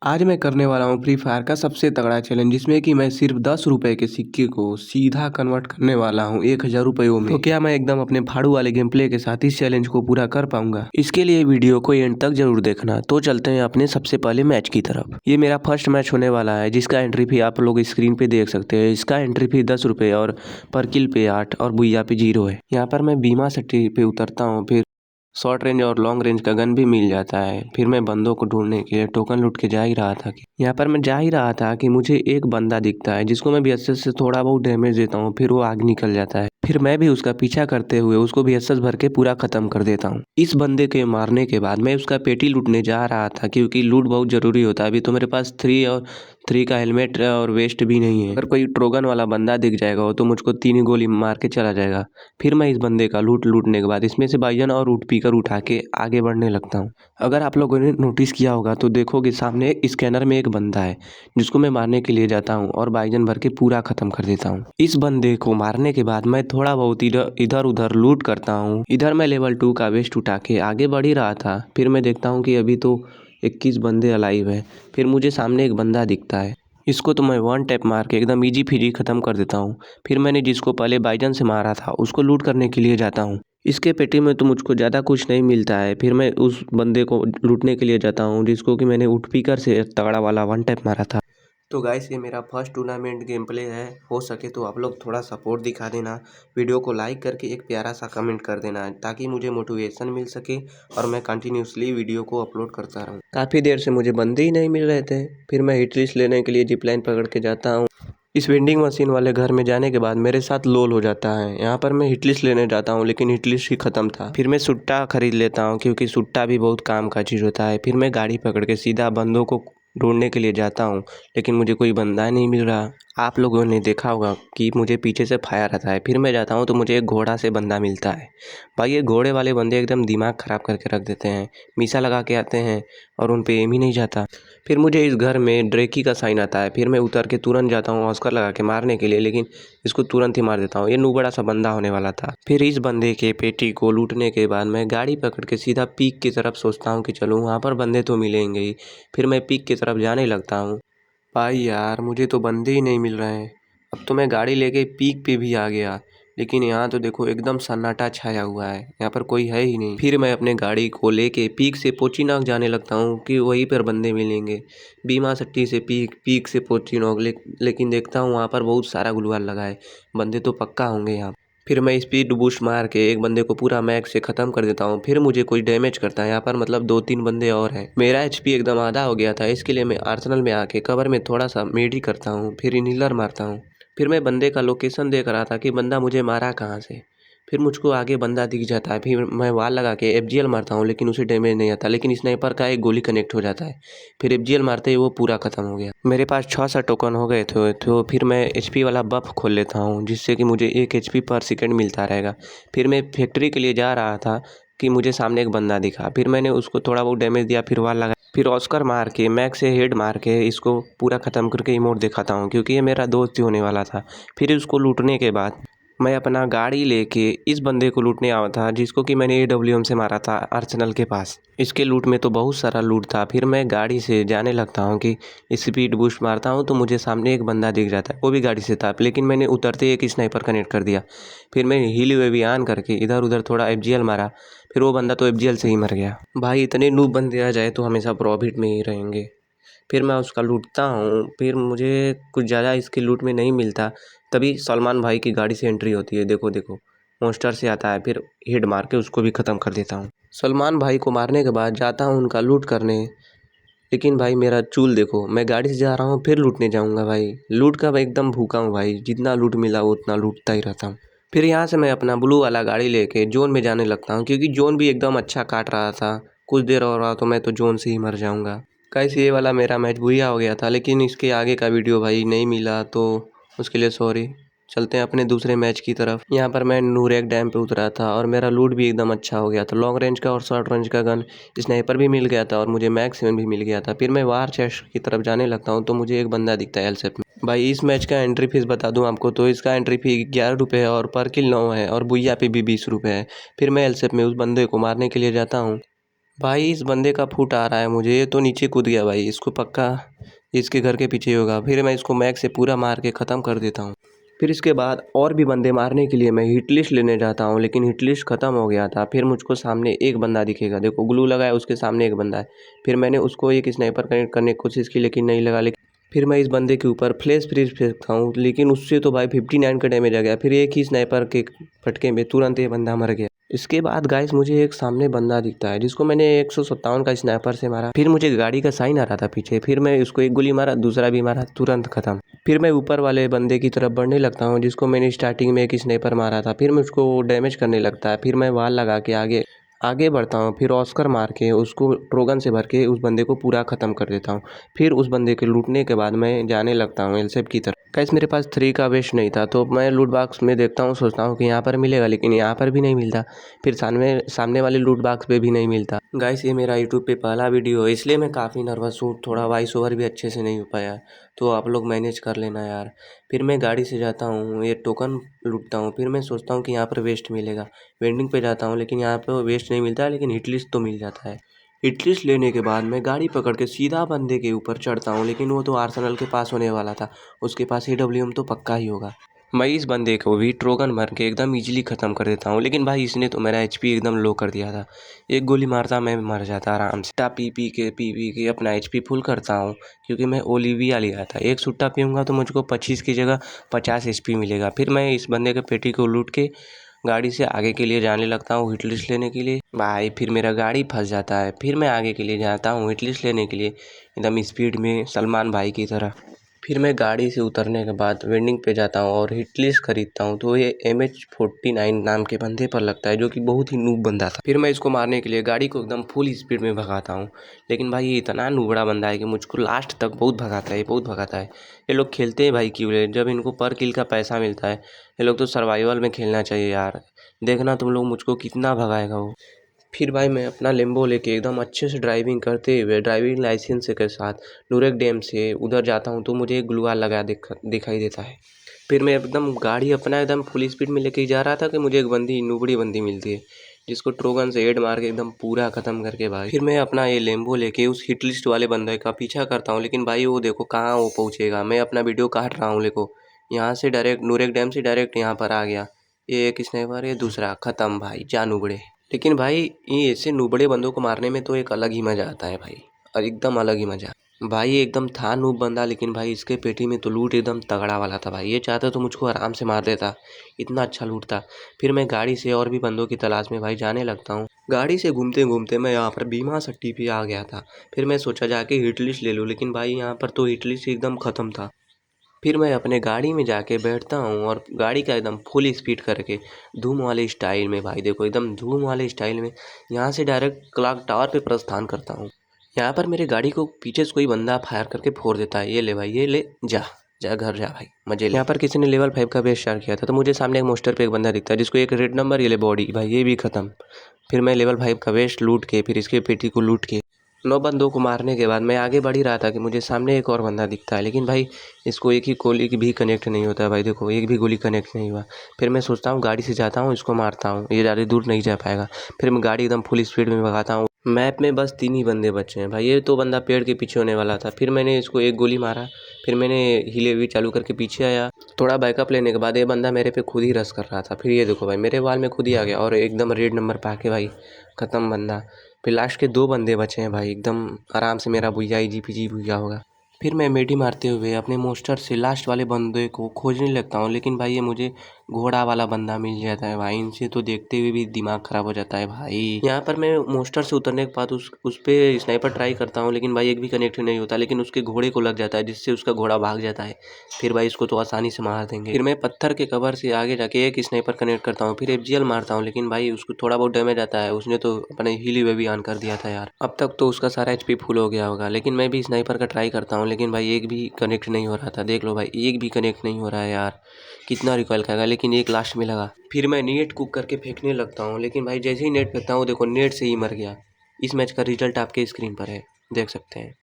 आज मैं करने वाला हूँ फ्री फायर का सबसे तगड़ा चैलेंज जिसमें कि मैं सिर्फ 10 रुपए के सिक्के को सीधा कन्वर्ट करने वाला हूँ 1000 रुपयों में। तो क्या मैं एकदम अपने फाड़ू वाले गेम प्ले के साथ इस चैलेंज को पूरा कर पाऊंगा? इसके लिए वीडियो को एंड तक जरूर देखना। तो चलते हैं अपने सबसे पहले मैच की तरफ। ये मेरा फर्स्ट मैच होने वाला है जिसका एंट्री फी आप लोग स्क्रीन पे देख सकते हैं। इसका एंट्री फी 10 रुपये और पर किल पे 8 और बुया पे 0 है। यहाँ पर मैं बीमा सिटी पे उतरता हूँ, फिर शॉर्ट रेंज और लॉन्ग रेंज का गन भी मिल जाता है। फिर मैं बंदों को ढूंढने के लिए टोकन लूट के जा ही रहा था कि यहाँ पर मैं जा ही रहा था कि मुझे एक बंदा दिखता है जिसको मैं बीएसएस से थोड़ा बहुत डैमेज देता हूँ, फिर वो आगे निकल जाता है। फिर मैं भी उसका पीछा करते हुए उसको बीएसएस भर के पूरा खत्म कर देता हूँ। इस बंदे के मारने के बाद मैं उसका पेटी लूटने जा रहा था क्योंकि लूट बहुत जरूरी होता है। अभी तो मेरे पास 3 का हेलमेट और वेस्ट भी नहीं है। अगर कोई ट्रोगन वाला बंदा दिख जाएगा तो मुझको 3 ही गोली मार के चला जाएगा। फिर मैं इस बंदे का लूटने के बाद इसमें से बाइजन और ऊँट पीकर उठा के आगे बढ़ने लगता हूँ। अगर आप लोगों ने नोटिस किया होगा तो देखोगे सामने स्कैनर में एक बंदा है जिसको मैं मारने के लिए जाता हूँ और बाइजन भर के पूरा खत्म कर देता हूँ। इस बंदे को मारने के बाद मैं थोड़ा बहुत इधर उधर लूट करता हूँ। इधर मैं लेवल 2 का वेस्ट उठा के आगे बढ़ ही रहा था। फिर मैं देखता हूँ कि अभी तो 21 बंदे अलाइव है। फिर मुझे सामने एक बंदा दिखता है, इसको तो मैं वन टैप मार के एकदम इजी फिजी ख़त्म कर देता हूँ। फिर मैंने जिसको पहले बाइजन से मारा था उसको लूट करने के लिए जाता हूँ। इसके पेटी में तो मुझको ज़्यादा कुछ नहीं मिलता है। फिर मैं उस बंदे को लूटने के लिए जाता हूँ जिसको कि मैंने ऊँट पीकर से तगड़ा वाला वन टैप मारा था। तो गाइस ये मेरा फर्स्ट टूर्नामेंट गेम प्ले है। हो सके तो आप लोग थोड़ा सपोर्ट दिखा देना, वीडियो को लाइक करके एक प्यारा सा कमेंट कर देना ताकि मुझे मोटिवेशन मिल सके और मैं कंटिन्यूसली वीडियो को अपलोड करता रहूँ। काफ़ी देर से मुझे बंदे ही नहीं मिल रहे थे। फिर मैं हिट लिस्ट लेने के लिए जिप लाइन पकड़ के जाता हूँ। इस वेंडिंग मशीन वाले घर में जाने के बाद मेरे साथ लोल हो जाता है। यहाँ पर मैं हिट लिस्ट लेने जाता हूँ लेकिन हिट लिस्ट ही ख़त्म था। फिर मैं सुट्टा खरीद लेता हूँ क्योंकि सुट्टा भी बहुत काम का चीज़ होता है। फिर मैं गाड़ी पकड़ के सीधा बंदों को ढूंढने के लिए जाता हूँ लेकिन मुझे कोई बंदा नहीं मिल रहा। आप लोगों ने देखा होगा कि मुझे पीछे से फायर आता है। फिर मैं जाता हूँ तो मुझे एक घोड़ा से बंदा मिलता है। भाई ये घोड़े वाले बंदे एकदम दिमाग ख़राब करके रख देते हैं, मीसा लगा के आते हैं और उन पे एम ही नहीं जाता। फिर मुझे इस घर में ड्रेकी का साइन आता है। फिर मैं उतर के तुरंत जाता हूँ ऑस्कर लगा के मारने के लिए, लेकिन इसको तुरंत ही मार देता हूँ। ये नूबड़ा सा बंदा होने वाला था। फिर इस बंदे के पेटी को लूटने के बाद मैं गाड़ी पकड़ के सीधा पीक की तरफ सोचता हूँ कि चलूँ, वहाँ पर बंदे तो मिलेंगे ही। फिर मैं पीक की तरफ जाने लगता हूँ। भाई यार मुझे तो बंदे ही नहीं मिल रहे हैं। अब तो मैं गाड़ी लेके पीक पे भी आ गया लेकिन यहाँ तो देखो एकदम सन्नाटा छाया हुआ है, यहाँ पर कोई है ही नहीं। फिर मैं अपने गाड़ी को लेके पीक से पोचीनाग जाने लगता हूँ कि वहीं पर बंदे मिलेंगे। बीमा सट्टी से पीक, पीक से पोचीनाग लेकिन देखता हूँ वहाँ पर बहुत सारा गुलवाल लगा है, बंदे तो पक्का होंगे यहाँ। फिर मैं स्पीड बूस्ट मार के एक बंदे को पूरा मैग से ख़त्म कर देता हूँ। फिर मुझे कोई डैमेज करता है यहाँ पर, मतलब 2-3 बंदे और हैं। मेरा एचपी एकदम आधा हो गया था, इसके लिए मैं आर्सेनल में आके कवर में थोड़ा सा मेडी करता हूँ, फिर इनहीलर मारता हूँ। फिर मैं बंदे का लोकेशन देख रहा था कि बंदा मुझे मारा कहाँ से। फिर मुझको आगे बंदा दिख जाता है। फिर मैं वाल लगा के एफजीएल मारता हूँ लेकिन उसे डैमेज नहीं आता, लेकिन स्नाइपर का एक गोली कनेक्ट हो जाता है। फिर एफजीएल मारते ही वो पूरा ख़त्म हो गया। मेरे पास 6 टोकन हो गए थे तो फिर मैं एचपी वाला बफ खोल लेता हूँ जिससे कि मुझे 1 एचपी पर सेकंड मिलता रहेगा। फिर मैं फैक्ट्री के लिए जा रहा था कि मुझे सामने एक बंदा दिखा। फिर मैंने उसको थोड़ा बहुत डैमेज दिया, फिर वाल लगा, फिर ऑस्कर मार के मैग से हेड मार के इसको पूरा ख़त्म करके इमोट दिखाता हूँ क्योंकि ये मेरा दोस्त ही होने वाला था। फिर उसको लूटने के बाद मैं अपना गाड़ी लेके इस बंदे को लूटने आया था जिसको कि मैंने एडब्ल्यूएम से मारा था आर्सेनल के पास। इसके लूट में तो बहुत सारा लूट था। फिर मैं गाड़ी से जाने लगता हूँ कि स्पीड बूस्ट मारता हूँ तो मुझे सामने एक बंदा दिख जाता है, वो भी गाड़ी से था लेकिन मैंने उतरते एक स्नाइपर कनेक्ट कर दिया। फिर मैं हील वेवी ऑन करके इधर उधर थोड़ा एफजीएल मारा, फिर वो बंदा तो एफजीएल से ही मर गया। भाई इतने नूब बंदे आ जाए तो हमेशा प्रॉफिट में ही रहेंगे। फिर मैं उसका लूटता हूँ, फिर मुझे कुछ ज़्यादा इसके लूट में नहीं मिलता। तभी सलमान भाई की गाड़ी से एंट्री होती है, देखो देखो मॉन्स्टर से आता है। फिर हेड मार के उसको भी ख़त्म कर देता हूँ। सलमान भाई को मारने के बाद जाता हूँ उनका लूट करने, लेकिन भाई मेरा चूल देखो, मैं गाड़ी से जा रहा हूँ फिर लूटने जाऊँगा। भाई लूट का मैं एकदम भूखा हूँ भाई, जितना लूट मिला उतना लूटता ही रहता हूँ। फिर यहाँ से मैं अपना ब्लू वाला गाड़ी लेके जोन में जाने लगता हूँ क्योंकि जोन भी एकदम अच्छा काट रहा था। कुछ देर और रहा तो मैं तो जोन से ही मर जाऊँगा। कैसे ये वाला मेरा मैच बुरा हो गया था लेकिन इसके आगे का वीडियो भाई नहीं मिला तो उसके लिए सॉरी। चलते हैं अपने दूसरे मैच की तरफ। यहाँ पर मैं नूरेक डैम पे उतरा था और मेरा लूट भी एकदम अच्छा हो गया था। लॉन्ग रेंज का और शॉर्ट रेंज का गन स्नाइपर भी मिल गया था और मुझे मैग 7 भी मिल गया था। फिर मैं वार चेस्ट की तरफ जाने लगता हूँ तो मुझे एक बंदा दिखता है एलसेप में। भाई इस मैच का एंट्री फीस बता दूं आपको तो इसका एंट्री फी 11 रुपये है और पर किल 9 है और बुया पे भी 20 रुपये है। फिर मैं एलसेप में उस बंदे को मारने के लिए जाता हूँ। भाई इस बंदे का फुट आ रहा है मुझे, ये तो नीचे कूद गया भाई, इसको पक्का इसके घर के पीछे होगा। फिर मैं इसको मैक से पूरा मार के ख़त्म कर देता हूँ। फिर इसके बाद और भी बंदे मारने के लिए मैं हिट लिस्ट लेने जाता हूँ, लेकिन हिट लिस्ट ख़त्म हो गया था। फिर मुझको सामने एक बंदा दिखेगा, देखो ग्लू लगा है, उसके सामने एक बंदा है। फिर मैंने उसको एक स्नाइपर कनेक्ट करने की कोशिश की लेकिन नहीं लगा। लेकिन फिर मैं इस बंदे के ऊपर फ्लैश फ्रीज फेंकता हूँ, लेकिन उससे तो भाई 59 का डैमेज आ गया। फिर एक ही स्नाइपर के फटके में तुरंत ये बंदा मर गया। इसके बाद गाइस मुझे एक सामने बंदा दिखता है जिसको मैंने 157 का स्नाइपर से मारा। फिर मुझे गाड़ी का साइन आ रहा था पीछे, फिर मैं उसको एक गोली मारा, दूसरा भी मारा, तुरंत खत्म। फिर मैं ऊपर वाले बंदे की तरफ बढ़ने लगता हूँ जिसको मैंने स्टार्टिंग में एक स्नाइपर मारा था। फिर मैं उसको डैमेज करने लगता है। फिर मैं वाल लगा के आगे बढ़ता हूँ। फिर ऑस्कर मार के उसको ट्रोगन से भर के उस बंदे को पूरा ख़त्म कर देता हूँ। फिर उस बंदे के लूटने के बाद मैं जाने लगता हूँ एलसेप की तरफ। गाइस मेरे पास 3 का वेस्ट नहीं था, तो मैं लूट बॉक्स में देखता हूँ, सोचता हूँ कि यहाँ पर मिलेगा, लेकिन यहाँ पर भी नहीं मिलता। फिर सामने वाले लूट बॉक्स पे भी नहीं मिलता। गाइस ये मेरा यूट्यूब पे पहला वीडियो है, इसलिए मैं काफ़ी नर्वस हूँ, थोड़ा वॉइस ओवर भी अच्छे से नहीं हो पाया, तो आप लोग मैनेज कर लेना यार। फिर मैं गाड़ी से जाता हूँ, ये टोकन लूटता हूँ। फिर मैं सोचता हूँ कि यहाँ पर वेस्ट मिलेगा, वेंडिंग पे जाता हूँ, लेकिन यहाँ पर वेस्ट नहीं मिलता है, लेकिन हिट लिस्ट तो मिल जाता है। हिट लिस्ट लेने के बाद मैं गाड़ी पकड़ के सीधा बंदे के ऊपर चढ़ता हूँ, लेकिन वो तो आर्सेनल के पास होने वाला था, उसके पास AWM तो पक्का ही होगा। मैं इस बंदे को भी ट्रोगन मार के एकदम इजीली ख़त्म कर देता हूँ, लेकिन भाई इसने तो मेरा HP एकदम लो कर दिया था। एक गोली मारता मैं मर जाता आराम से। सुट्टा पी के अपना HP फुल करता हूँ, क्योंकि मैं ओलिविया लिया था। एक सुट्टा पीऊँगा तो मुझको 25 की जगह 50 HP मिलेगा। फिर मैं इस बंदे के पेटी को लूट के गाड़ी से आगे के लिए जाने लगता हूँ हिट लिस्ट लेने के लिए। भाई फिर मेरा गाड़ी फंस जाता है। फिर मैं आगे के लिए जाता हूँ हिट लिस्ट लेने के लिए एकदम स्पीड में, सलमान भाई की तरह। फिर मैं गाड़ी से उतरने के बाद वेंडिंग पे जाता हूँ और हिट लिस्ट खरीदता हूँ, तो ये MH49 नाम के बंदे पर लगता है, जो कि बहुत ही नूब बंदा था। फिर मैं इसको मारने के लिए गाड़ी को एकदम फुल स्पीड में भगाता हूँ, लेकिन भाई ये इतना नूबड़ा बंदा है कि मुझको लास्ट तक बहुत भगाता है, बहुत भगाता है। ये लोग खेलते हैं भाई क्यों, जब इनको पर किल का पैसा मिलता है। ये लोग तो सर्वाइवल में खेलना चाहिए यार। देखना तुम लोग मुझको कितना भगाएगा वो। फिर भाई मैं अपना लेम्बो लेके एकदम अच्छे से ड्राइविंग करते हुए ड्राइविंग लाइसेंस के साथ नूरेक डैम से उधर जाता हूँ, तो मुझे एक ग्लूवाल लगा दिखाई देता है। फिर मैं एकदम गाड़ी अपना एकदम फुल स्पीड में लेके जा रहा था कि मुझे एक नूबड़ी बंदी मिलती है, जिसको ट्रोगन से हेड मार के एकदम पूरा ख़त्म करके भाई फिर मैं अपना ये लेम्बो लेके उस हिट लिस्ट वाले बंदे का पीछा करता हूँ। लेकिन भाई वो देखो कहाँ वो पहुँचेगा। मैं अपना वीडियो काट रहा हूँ, देखो यहाँ से डायरेक्ट नूरेक डैम से डायरेक्ट यहाँ पर आ गया। ये एक स्नाइपर, ये दूसरा, ख़त्म भाई, जा नुबड़े। लेकिन भाई ये ऐसे नुबड़े बंदों को मारने में तो एक अलग ही मज़ा आता है भाई, और एकदम अलग ही मज़ा। भाई एकदम था नूब बंदा, लेकिन भाई इसके पेटी में तो लूट एकदम तगड़ा वाला था भाई। ये चाहता तो मुझको आराम से मार देता, इतना अच्छा लूट था। फिर मैं गाड़ी से और भी बंदों की तलाश में भाई जाने लगता हूँ। गाड़ी से घूमते घूमते मैं यहाँ पर बीमा सट्टी पे आ गया था। फिर मैं सोचा जाके हिट लिस्ट ले लूँ, लेकिन भाई यहाँ पर तो हिट लिस्ट एकदम ख़त्म था। फिर मैं अपने गाड़ी में जाके बैठता हूँ और गाड़ी का एकदम फुल स्पीड करके धूम वाले स्टाइल में, भाई देखो एकदम धूम वाले स्टाइल में, यहाँ से डायरेक्ट क्लॉक टावर पे प्रस्थान करता हूँ। यहाँ पर मेरे गाड़ी को पीछे से कोई बंदा फायर करके फोड़ देता है। ये ले भाई, ये ले, जा जा घर जा भाई, मजे ले। यहाँ पर किसी ने लेवल 5 का बेस स्टार्ट किया था, तो मुझे सामने एक मोस्टर पे एक बंदा दिखता है जिसको एक रेड नंबर, ये ले बॉडी, भाई ये भी ख़त्म। फिर मैं लेवल 5 का वेस्ट लूट के, फिर इसके पेटी को लूट के 9 बंदों को मारने के बाद मैं आगे बढ़ ही रहा था कि मुझे सामने एक और बंदा दिखता है, लेकिन भाई इसको एक ही गोली भी कनेक्ट नहीं होता है। भाई देखो एक भी गोली कनेक्ट नहीं हुआ। फिर मैं सोचता हूँ गाड़ी से जाता हूँ, इसको मारता हूँ, ये ज़्यादा दूर नहीं जा पाएगा। फिर मैं गाड़ी एकदम फुल स्पीड में भगाता हूँ। मैप में बस 3 ही बंदे बचे हैं भाई, ये तो बंदा पेड़ के पीछे होने वाला था। फिर मैंने इसको एक गोली मारा, फिर मैंने हिले हुई चालू करके पीछे आया। थोड़ा बैकअप लेने के बाद ये बंदा मेरे पे खुद ही रश कर रहा था। फिर ये देखो भाई मेरे वाल में खुद ही आ गया और एकदम रेड नंबर पाके भाई ख़त्म बंदा। फिर लास्ट के 2 बंदे बचे हैं भाई, एकदम आराम से मेरा भुइया IGPG भुइया होगा। फिर मैं मेडी मारते हुए अपने मोस्टर से लास्ट वाले बंदे को खोजने लगता हूँ, लेकिन भाई ये मुझे घोड़ा वाला बंदा मिल जाता है भाई। इनसे तो देखते हुए भी दिमाग ख़राब हो जाता है भाई। यहाँ पर मैं मोस्टर से उतरने के बाद उस पर स्नाइपर ट्राई करता हूँ, लेकिन भाई एक भी कनेक्ट नहीं होता, लेकिन उसके घोड़े को लग जाता है, जिससे उसका घोड़ा भाग जाता है। फिर भाई इसको तो आसानी से मार देंगे। फिर मैं पत्थर के कवर से आगे जाके एक स्नाइपर कनेक्ट करता हूँ, फिर FGL मारता हूँ, लेकिन भाई उसको थोड़ा बहुत डैमेज आता है। उसने तो अपने हीली वे भी ऑन कर दिया था यार। अब तक तो उसका सारा HP फुल हो गया होगा, लेकिन मैं भी स्नाइपर का ट्राई करता हूँ, लेकिन भाई एक भी कनेक्ट नहीं हो रहा था। देख लो भाई एक भी कनेक्ट नहीं हो रहा है यार, कितना रिकॉइल खाएगा, लेकिन एक लास्ट में लगा। फिर मैं नेट कुक करके फेंकने लगता हूँ, लेकिन भाई जैसे ही नेट फेंकता हूँ देखो नेट से ही मर गया। इस मैच का रिजल्ट आपके स्क्रीन पर है, देख सकते हैं।